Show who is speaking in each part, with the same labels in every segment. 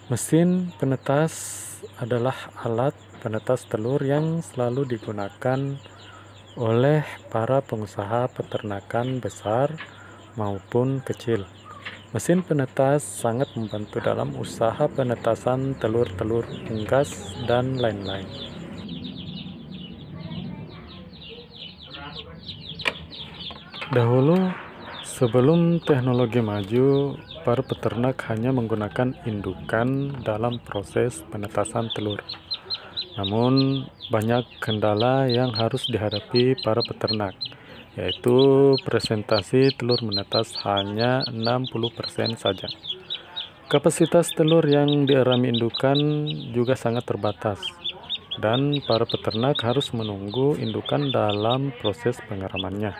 Speaker 1: Mesin penetas adalah alat penetas telur yang selalu digunakan oleh para pengusaha peternakan besar maupun kecil. Mesin penetas sangat membantu dalam usaha penetasan telur-telur unggas dan lain-lain. Dahulu, sebelum teknologi maju, para peternak hanya menggunakan indukan dalam proses penetasan telur. Namun, banyak kendala yang harus dihadapi para peternak, yaitu presentasi telur menetas hanya 60% saja. Kapasitas telur yang dierami indukan juga sangat terbatas, dan para peternak harus menunggu indukan dalam proses pengeramannya.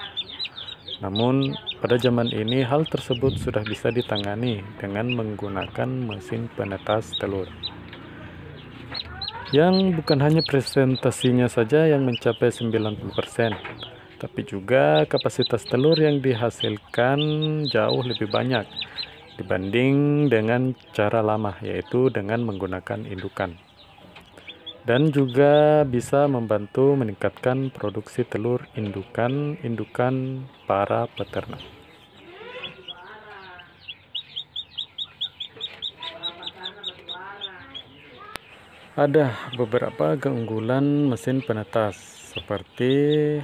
Speaker 1: Namun, pada zaman ini hal tersebut sudah bisa ditangani dengan menggunakan mesin penetas telur. Yang bukan hanya presentasinya saja yang mencapai 90%, tapi juga kapasitas telur yang dihasilkan jauh lebih banyak dibanding dengan cara lama, yaitu dengan menggunakan indukan. Dan juga bisa membantu meningkatkan produksi telur indukan para peternak. Ada beberapa keunggulan mesin penetas, seperti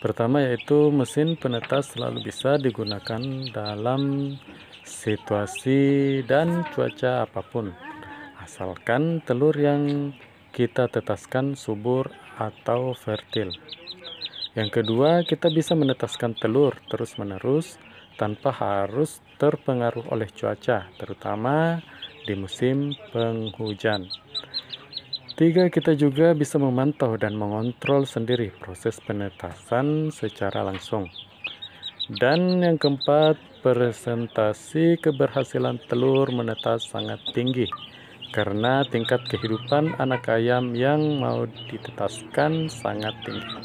Speaker 1: pertama yaitu mesin penetas selalu bisa digunakan dalam situasi dan cuaca apapun, asalkan telur yang kita tetaskan subur atau fertil. Yang kedua, kita bisa menetaskan telur terus-menerus tanpa harus terpengaruh oleh cuaca, terutama di musim penghujan. Tiga, kita juga bisa memantau dan mengontrol sendiri proses penetasan secara langsung. Dan yang keempat, presentasi keberhasilan telur menetas sangat tinggi karena tingkat kehidupan anak ayam yang mau ditetaskan sangat tinggi.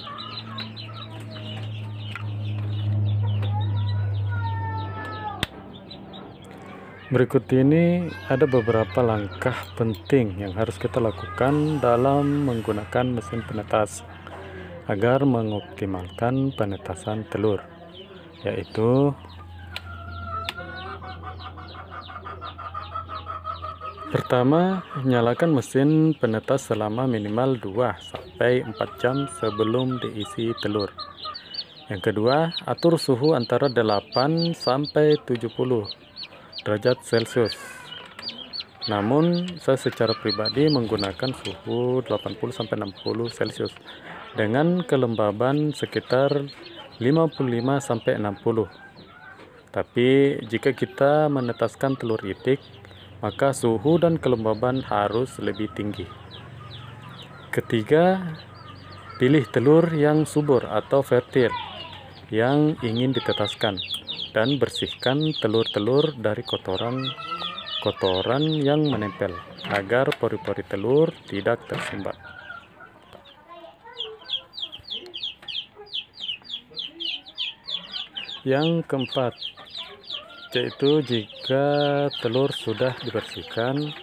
Speaker 1: Berikut ini ada beberapa langkah penting yang harus kita lakukan dalam menggunakan mesin penetas agar mengoptimalkan penetasan telur, yaitu pertama, nyalakan mesin penetas selama minimal 2-4 jam sebelum diisi telur. Yang kedua, atur suhu antara 8-70 derajat Celcius. Namun, saya secara pribadi menggunakan suhu 80-60 Celcius dengan kelembaban sekitar 55-60. Tapi, jika kita menetaskan telur itik, maka suhu dan kelembaban harus lebih tinggi. Ketiga, pilih telur yang subur atau fertil yang ingin ditetaskan dan bersihkan telur-telur dari kotoran yang menempel agar pori-pori telur tidak tersumbat. Yang keempat, yaitu jika telur sudah dibersihkan,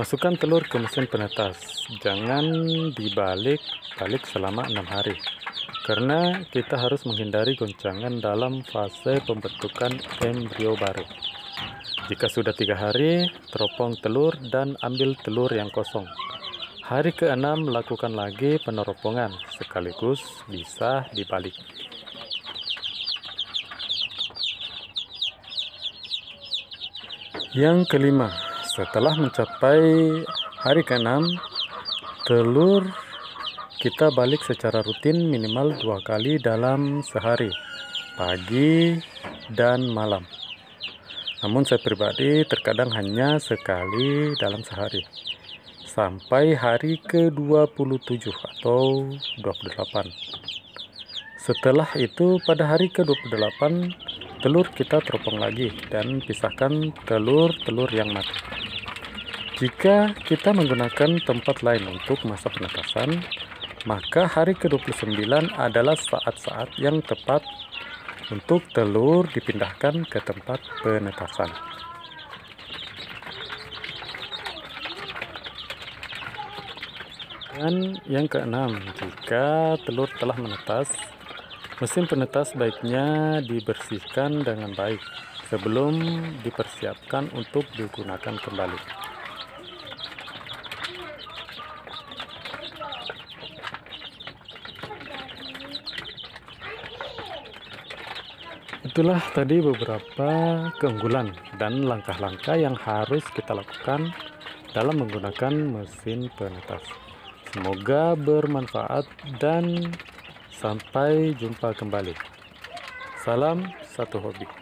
Speaker 1: masukkan telur ke mesin penetas. Jangan dibalik selama 6 hari, karena kita harus menghindari goncangan dalam fase pembentukan embrio baru. Jika sudah 3 hari, teropong telur dan ambil telur yang kosong. Hari ke-6 lakukan lagi peneropongan, sekaligus bisa dibalik. Yang kelima, setelah mencapai hari ke-6, telur kita balik secara rutin minimal 2 kali dalam sehari, pagi dan malam. Namun saya pribadi terkadang hanya sekali dalam sehari, sampai hari ke-27 atau 28. Setelah itu pada hari ke-28, telur kita teropong lagi dan pisahkan telur-telur yang mati. Jika kita menggunakan tempat lain untuk masa penetasan, maka hari ke-29 adalah saat-saat yang tepat untuk telur dipindahkan ke tempat penetasan. Dan yang keenam, jika telur telah menetas, mesin penetas baiknya dibersihkan dengan baik sebelum dipersiapkan untuk digunakan kembali. Itulah tadi beberapa keunggulan dan langkah-langkah yang harus kita lakukan dalam menggunakan mesin penetas. Semoga bermanfaat dan sampai jumpa kembali. Salam satu hobi.